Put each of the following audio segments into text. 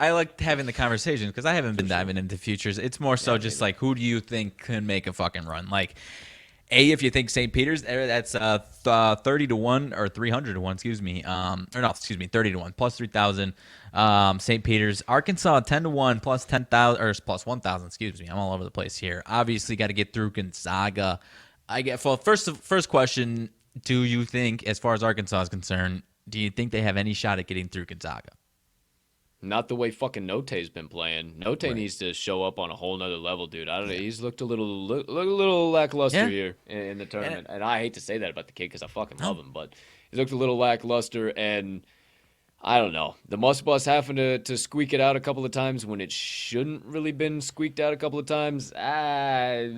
I like having the conversation because I haven't been diving into futures. It's more so Yeah, me just neither. like who do you think can make a fucking run? Like, if you think St. Peter's, that's 30 to 1 or 300 to 1, excuse me. Or no, excuse me, 30 to 1 plus 3,000. St. Peter's, Arkansas 10 to 1 plus 10,000 or plus 1,000. Excuse me, I'm all over the place here. Obviously, got to get through Gonzaga. I get well. First question: do you think, as far as Arkansas is concerned, do you think they have any shot at getting through Gonzaga? Not the way fucking Note's been playing. Note Right. needs to show up on a whole nother level, dude. I don't know. He's looked a little lackluster Yeah. here in the And tournament, and I hate to say that about the kid because I fucking no. love him, but he's looked a little lackluster, and I don't know. The Muss Bus having to squeak it out a couple of times when it shouldn't really been squeaked out a couple of times. I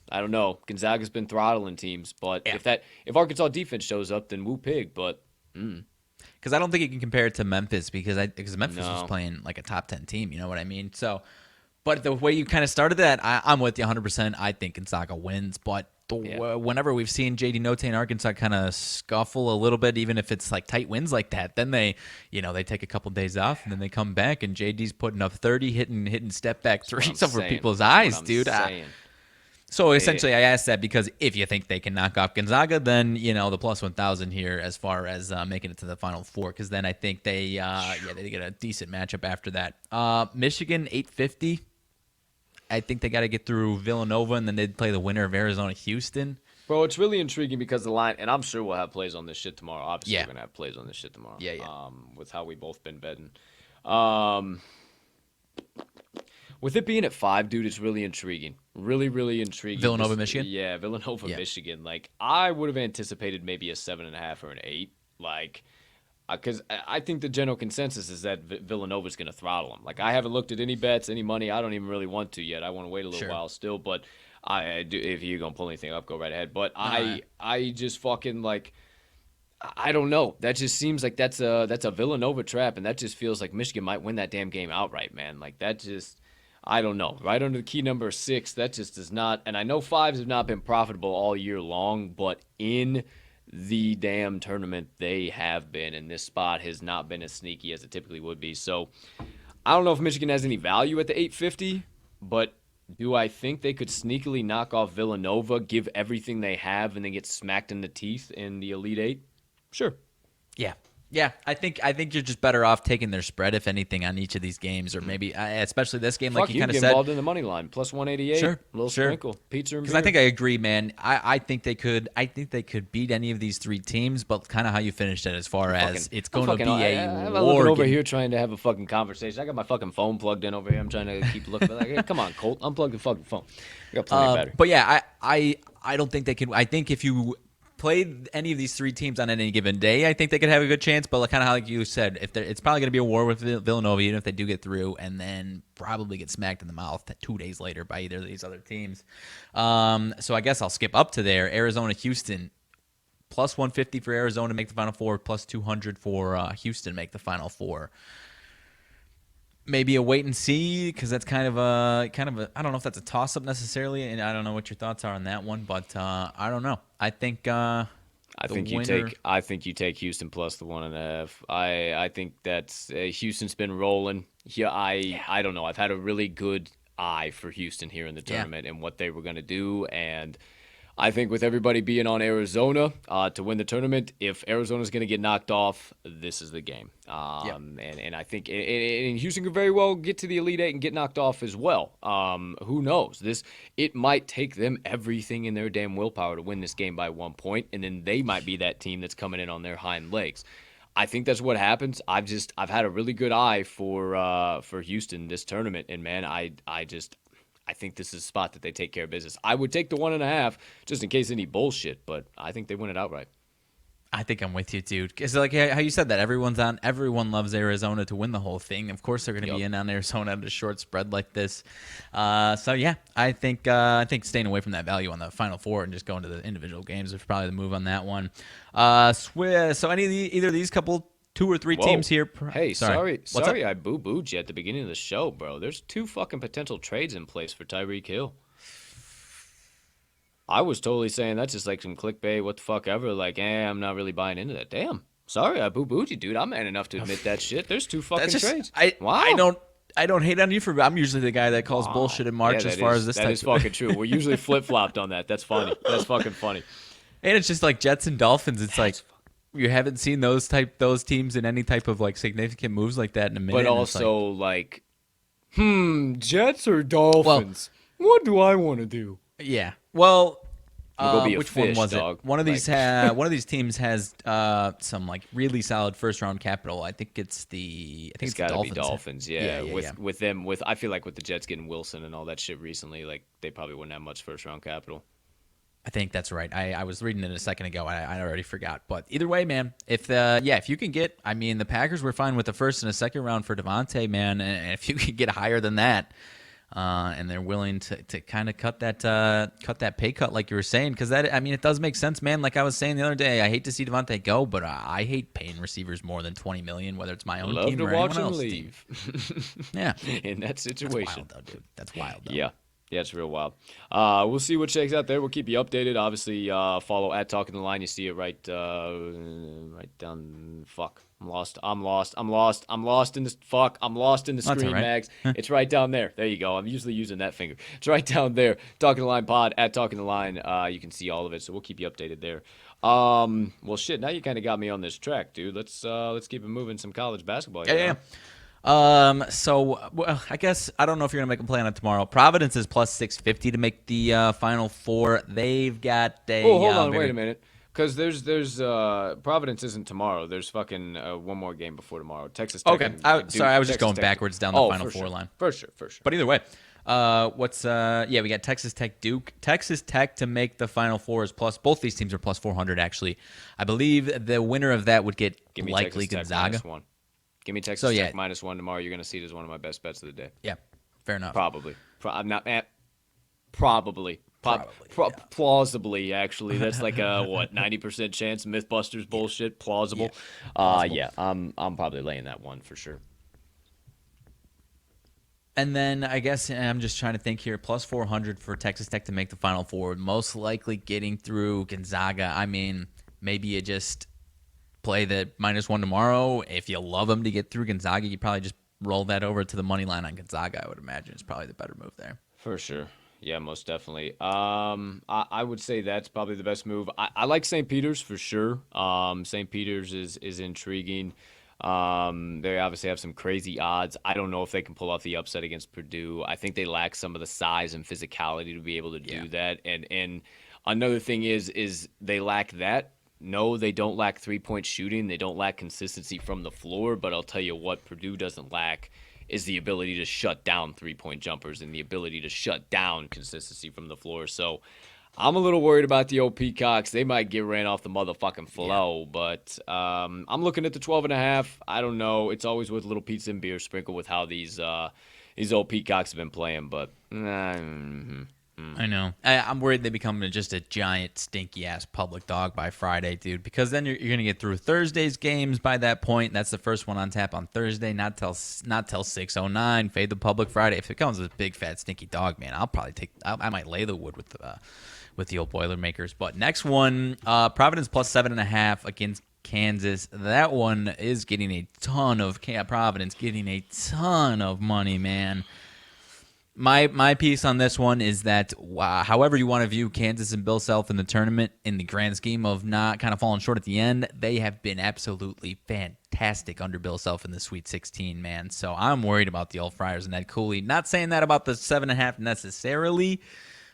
don't know. Gonzaga's been throttling teams, but Yeah. if Arkansas defense shows up, then woo pig. But Because I don't think you can compare it to Memphis because Memphis was no, playing like a top 10 team. You know what I mean? So, but the way you kind of started that, I'm with you 100%. I think Gonzaga wins, but yeah, whenever we've seen JD Note and Arkansas kind of scuffle a little bit, even if it's like tight wins like that, then they take a couple days off and then they come back and JD's putting up 30, hitting step back that's what I'm threes over saying. people's That's what eyes, I'm dude. saying. So Eh, essentially, I asked that because if you think they can knock off Gonzaga, then the plus 1,000 here as far as making it to the Final Four, because then I think they get a decent matchup after that. Michigan 850. I think they got to get through Villanova, and then they'd play the winner of Arizona Houston. Bro, it's really intriguing because the line, and I'm sure we'll have plays on this shit tomorrow. Obviously, Yeah, we're gonna have plays on this shit tomorrow. yeah. With how we both been betting. Um, with it being at 5, dude, it's really intriguing. Really, really intriguing. Villanova, Michigan. Yeah, Villanova, Yeah, Michigan. Like, I would have anticipated maybe a 7.5 or an 8. Like, because I think the general consensus is that Villanova's going to throttle them. Like, I haven't looked at any bets, any money. I don't even really want to yet. I want to wait a little sure. while still. But I do. If you're gonna pull anything up, go right ahead. But Nah, I just fucking like. I don't know. That just seems like that's a Villanova trap, and that just feels like Michigan might win that damn game outright, man. Like that just. I don't know. Right under the key number 6, that just does not. And I know 5s have not been profitable all year long, but in the damn tournament they have been, and this spot has not been as sneaky as it typically would be. So I don't know if Michigan has any value at the 850, but do I think they could sneakily knock off Villanova, give everything they have, and then get smacked in the teeth in the Elite Eight? Sure. yeah, yeah. I think you're just better off taking their spread, if anything, on each of these games, or maybe especially this game, like Fuck you you, kind of get said. involved in the money line. Plus 188, Sure, a little sure. sprinkle, pizza and Because I beer. think I agree, man. I think they could. I think they could beat any of these three teams, but kind of how you finished it, as far as it's I'm going to fucking. be a I'm looking war over game. here trying to have a fucking conversation. I got my fucking phone plugged in over here. I'm trying to keep looking. Like, hey, come on, Colt, unplug the fucking phone. I got plenty of battery. But yeah, I don't think they can. I think if you played any of these three teams on any given day, I think they could have a good chance. But kind of how, like you said, if it's probably going to be a war with Villanova, even if they do get through, and then probably get smacked in the mouth 2 days later by either of these other teams. So I guess I'll skip up to there. Arizona, Houston. Plus 150 for Arizona to make the Final Four, plus 200 for Houston to make the Final Four. Maybe a wait and see, because that's kind of a I don't know if that's a toss up necessarily, and I don't know what your thoughts are on that one, but I don't know. I think I the think you winner. take. I think you take Houston plus the 1.5. I think that's Houston's been rolling. Yeah, Yeah, I don't know. I've had a really good eye for Houston here in the yeah, tournament and what they were going to do, and I think with everybody being on Arizona to win the tournament, if Arizona's going to get knocked off, this is the game. yeah. And I think and Houston could very well get to the Elite Eight and get knocked off as well. Who knows? It might take them everything in their damn willpower to win this game by 1 point, and then they might be that team that's coming in on their hind legs. I think that's what happens. I've had a really good eye for Houston this tournament, and man, I think this is a spot that they take care of business. I would take the 1.5 just in case any bullshit, but I think they win it outright. I think I'm with you, dude. Because like how you said that everyone loves Arizona to win the whole thing. Of course, they're going to be Yep. in on Arizona at a short spread like this. So yeah, I think staying away from that value on the Final Four and just going to the individual games is probably the move on that one. So either of these couple 2 or 3 teams Whoa. here. Hey, Sorry, what's up? sorry I boo-booed you at the beginning of the show, bro. There's 2 fucking potential trades in place for Tyreek Hill. I was totally saying that's just like some clickbait, what the fuck ever. Like, I'm not really buying into that. Damn. Sorry, I boo-booed you, dude. I'm man enough to admit that shit. There's two That's fucking just trades. I Wow. I don't I don't hate on you for. I'm usually the guy that calls Wow. bullshit in Yeah, March as far as this that type is of. fucking true. We're usually flip-flopped on that. That's funny. That's fucking funny. And it's just like Jets and Dolphins. It's like That's you haven't seen those teams in any type of like significant moves like that in a but minute. And it's like, also like, Jets or well, Dolphins? What do I want to do? yeah. Well, I'm gonna go be a which one fish, was it? dog. One of Like, these one of these teams has some like really solid first round capital. I think it's it's the got to be Dolphins. Dolphins. Yeah, Yeah, yeah, yeah. with them, with I feel like with the Jets getting Wilson and all that shit recently, like they probably wouldn't have much first round capital. I think that's right. I was reading it a second ago. I already forgot. But either way, man, if you can get, I mean, the Packers were fine with the first and a second round for Devontae, man, and if you could get higher than that, and they're willing to kind of cut that pay cut like you were saying, because that, I mean, it does make sense, man. Like I was saying the other day, I hate to see Devontae go, but I hate paying receivers more than $20 million, whether it's my own Love team to or watch anyone him else's leave. team. Yeah, In that that's situation. wild though, dude. That's wild though. Yeah. Yeah, it's real wild. We'll see what shakes out there. We'll keep you updated. Obviously, follow at Talking the Line. You see it right down. Fuck, I'm lost. I'm lost in this. Fuck, I'm lost in the That's all screen, right. Mags. It's right down there. There you go. I'm usually using that finger. It's right down there. Talking the Line Pod at Talking the Line. You can see all of it. So we'll keep you updated there. Well, shit. Now you kind of got me on this track, dude. Let's keep it moving. Some college basketball. Yeah, Here, yeah. huh? So well, I guess I don't know if you're gonna make a play on it tomorrow. Providence is plus 650 to make the Final Four. They've got Oh, hold a on, wait very a minute. Because there's Providence isn't tomorrow. There's fucking one more game before tomorrow. Texas Tech. okay. Sorry, I was just going backwards down the Final for Four sure. line. For sure, for sure. But either way, we got Texas Tech Duke. Texas Tech to make the Final Four is plus. Both these teams are plus 400 actually. I believe the winner of that would get Give me likely Texas Tech Gonzaga. -1. Give me Texas So yeah, Tech -1 tomorrow. You're gonna see it as one of my best bets of the day. yeah, fair enough. Probably. I'm not. Probably. Probably, Plausibly, actually, that's like a what 90% chance. MythBusters bullshit. Plausible. plausible. Yeah. I'm probably laying that one for sure. And then I guess I'm just trying to think here. Plus 400 for Texas Tech to make the Final Four. Most likely getting through Gonzaga. I mean, maybe you just play the -1 tomorrow. If you love them to get through Gonzaga, you probably just roll that over to the money line on Gonzaga. I would imagine it's probably the better move there. For sure. Yeah, most definitely. I would say that's probably the best move. I like St. Peter's for sure. St. Peter's is intriguing. They obviously have some crazy odds. I don't know if they can pull off the upset against Purdue. I think they lack some of the size and physicality to be able to do that. And another thing is they lack that. No, they don't lack three-point shooting. They don't lack consistency from the floor. But I'll tell you what, Purdue doesn't lack is the ability to shut down three-point jumpers and the ability to shut down consistency from the floor. So I'm a little worried about the old Peacocks. They might get ran off the motherfucking flow, but I'm looking at the 12.5. I don't know. It's always with a little pizza and beer sprinkled with how these old Peacocks have been playing, but I know. I'm worried they become just a giant, stinky-ass public dog by Friday, dude, because then you're going to get through Thursday's games by that point. That's the first one on tap on Thursday, not till 6:09. Fade the public Friday. If it comes with a big, fat, stinky dog, man, I'll probably I might lay the wood with the old Boilermakers. But next one, Providence plus 7.5 against Kansas. That one is getting a ton of Providence getting a ton of money, man. My piece on this one is that however you want to view Kansas and Bill Self in the tournament, in the grand scheme of not kind of falling short at the end, they have been absolutely fantastic under Bill Self in the Sweet 16, man. So I'm worried about the old Friars and Ed Cooley. Not saying that about the 7.5 necessarily,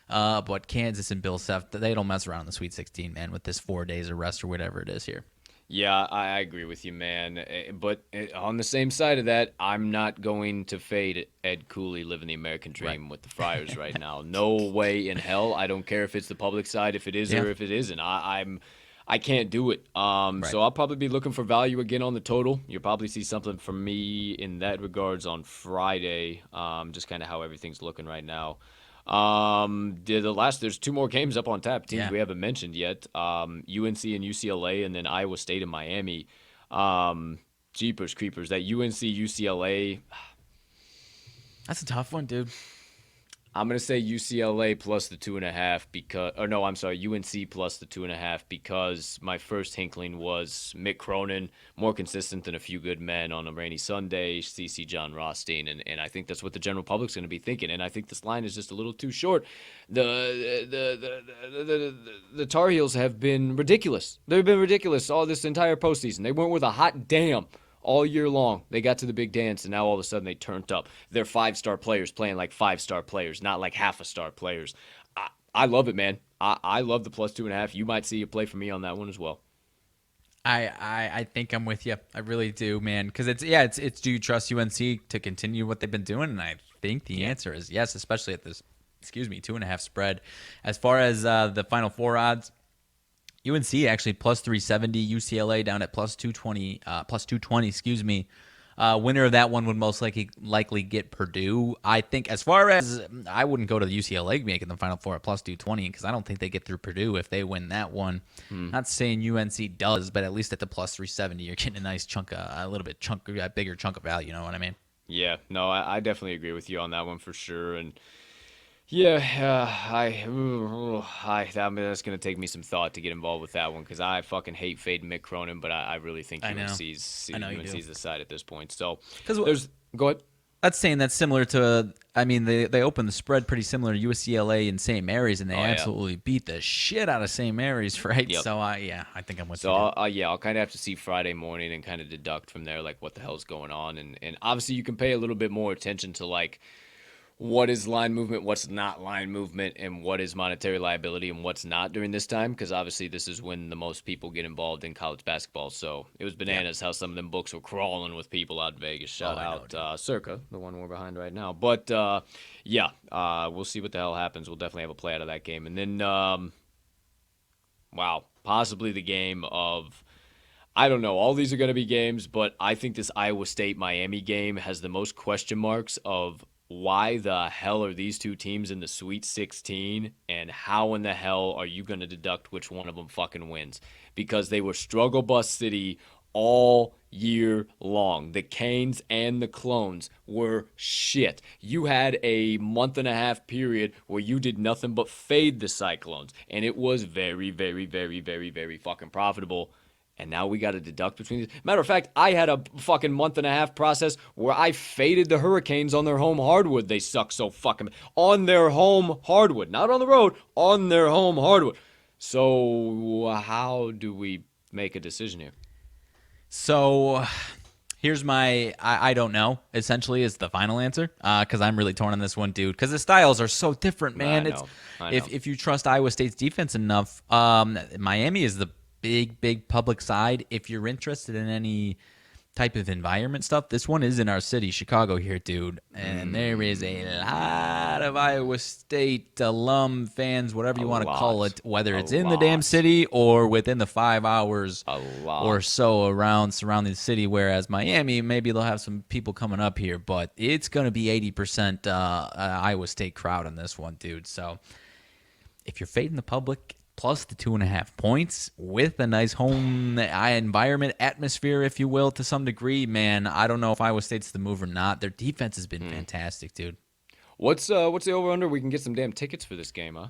but Kansas and Bill Self, they don't mess around in the Sweet 16, man, with this 4 days of rest or whatever it is here. yeah, I agree with you, man. But on the same side of that, I'm not going to fade Ed Cooley living the American dream with the Friars right now. No way in hell. I don't care if it's the public side, if it is or if it isn't. I can't do it. So I'll probably be looking for value again on the total. You'll probably see something from me in that regards on Friday. Just kind of how everything's looking right now. There's two more games up on tap, teams we haven't mentioned yet. UNC and UCLA, and then Iowa State and Miami. Jeepers creepers, that UNC UCLA. That's a tough one, dude. I'm gonna say UCLA plus the 2.5 because, or no, I'm sorry, UNC plus the 2.5 because my first inkling was Mick Cronin, more consistent than a few good men on a rainy Sunday, CC John Rothstein, and I think that's what the general public's gonna be thinking, and I think this line is just a little too short. The Tar Heels have been ridiculous. They've been ridiculous all this entire postseason. They weren't worth a hot damn all year long. They got to the big dance, and now all of a sudden they turned up. They're five-star players playing like five-star players, not like half-a-star players. I love it, man. I love the plus 2.5. You might see a play for me on that one as well. I think I'm with you. I really do, man. Because it's do you trust UNC to continue what they've been doing? And I think the answer is yes, especially at this 2.5 spread. As far as the Final Four odds, UNC actually plus 370, UCLA down at plus 220, plus 220. Winner of that one would most likely get Purdue. I think as far as I wouldn't go to the UCLA making the Final Four at plus 220 because I don't think they get through Purdue if they win that one. Not saying UNC does, but at least at the plus 370, you're getting a nice a bigger chunk of value. You know what I mean? Yeah, no, I definitely agree with you on that one for sure. And yeah, I mean, that's gonna take me some thought to get involved with that one because I fucking hate fading Mick Cronin, but I really think I know. UNC's the side at this point. So Because there's go ahead. that's similar to. I mean, they opened the spread pretty similar to UCLA and St. Mary's, and they absolutely beat the shit out of St. Mary's, right? Yep. So I think I'm with So you. I'll kind of have to see Friday morning and kind of deduct from there like what the hell's going on, and obviously you can pay a little bit more attention to like what is line movement, what's not line movement, and what is monetary liability and what's not during this time, because obviously this is when the most people get involved in college basketball. So it was bananas how some of them books were crawling with people out in Vegas. Shout out Circa, the one we're behind right now. But we'll see what the hell happens. We'll definitely have a play out of that game. And then, possibly the game of, I don't know. All these are going to be games, but I think this Iowa State-Miami game has the most question marks of why the hell are these two teams in the Sweet 16, and how in the hell are you going to deduct which one of them fucking wins? Because they were struggle bus city all year long. The Canes and the Clones were shit. You had a month and a half period where you did nothing but fade the Cyclones, and it was very, very, very, very, very fucking profitable. And now we got to deduct between these. Matter of fact, I had a fucking month and a half process where I faded the Hurricanes on their home hardwood. They suck so fucking on their home hardwood, not on the road, on their home hardwood. So how do we make a decision here? So here's my I don't know, essentially, is the final answer, because I'm really torn on this one, dude, because the styles are so different, man. I know. If you trust Iowa State's defense enough, Miami is the big public side. If you're interested in any type of environment stuff, this one is in our city, Chicago here, dude, and there is a lot of Iowa State alum fans, whatever you want to call it, whether it's in the damn city or within the 5 hours or so surrounding the city, whereas Miami, maybe they'll have some people coming up here, but it's going to be 80% Iowa State crowd in this one, dude. So if you're fading the public plus the 2.5 points with a nice home environment, atmosphere, if you will, to some degree, man, I don't know if Iowa State's the move or not. Their defense has been fantastic, dude. What's the over-under? We can get some damn tickets for this game, huh?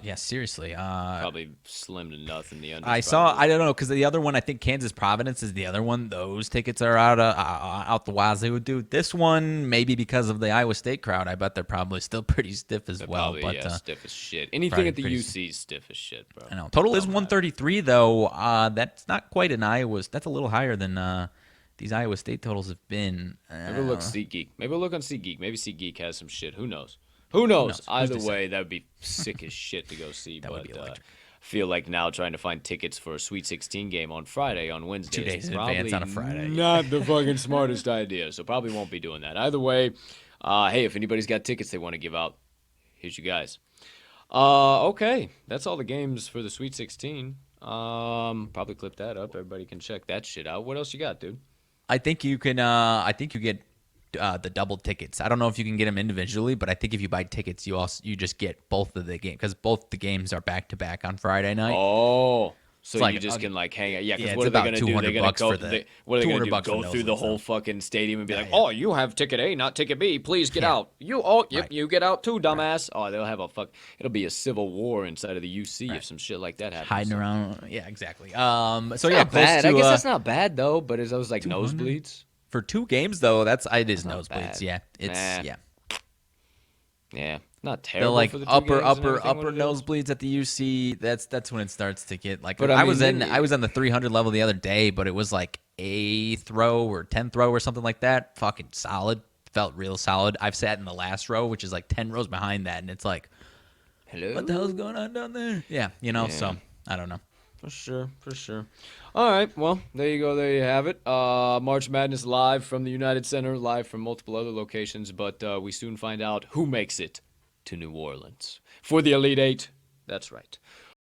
Yeah, seriously. Probably slim to nothing. The under. I don't know, because the other one, I think Kansas Providence is the other one. Those tickets are out the wazoo, dude. This one, maybe because of the Iowa State crowd, I bet they're probably still pretty stiff as well. Probably, but stiff as shit. Anything at the UC is stiff as shit, bro. I know. Total is 133 though. That's not quite an Iowa. That's a little higher than these Iowa State totals have been. Maybe look SeatGeek. Maybe we'll look on SeatGeek. Maybe SeatGeek has some shit. Who knows? Who knows? Either way, that would be sick as shit to go see. That would be electric. Feel like now trying to find tickets for a Sweet 16 game on Friday, on Wednesday. 2 days in advance on a Friday. Not the fucking smartest idea. So probably won't be doing that. Either way, hey, if anybody's got tickets they want to give out, here's you guys. Okay, that's all the games for the Sweet 16. Probably clip that up. Everybody can check that shit out. What else you got, dude? I think you can. I think you get the double tickets. I don't know if you can get them individually, but I think if you buy tickets, you just get both of the games because both the games are back to back on Friday night. Oh, So like you just can like hang out. Yeah, because yeah, what it's are they about gonna do? They're 200 gonna bucks go. for the What are they gonna 200 do? bucks for Go through the nosebleeds, whole though. fucking stadium and be like, Yeah. "Oh, you have ticket A, not ticket B. Please get Yeah. out. Yep, Right. you get out too, dumbass." Oh, they'll have a fuck. It'll be a civil war inside of the UC if Right. some shit like that happens. Hiding So. around. Yeah, exactly. So It's yeah, not close bad. I to guess that's not bad though. But as I was like 200 nosebleeds, for 2 games though. It is that's not nosebleeds. bad. Yeah, it's Nah, yeah. yeah, not The terrible like for the two upper games and upper everything. What upper it is. nosebleeds at the UC. That's when it starts to get like But I I mean, was then I was on the 300 level the other day, but it was like 8th row or 10th row or something like that. Fucking solid. Felt real solid. I've sat in the last row, which is like 10 rows behind that, and it's like, what the hell's Hello. going on down there? Yeah, Yeah. so I don't know. For sure, for sure. All right, well, there you go. There you have it. March Madness live from the United Center, live from multiple other locations, but we soon find out who makes it to New Orleans for the Elite Eight. That's right.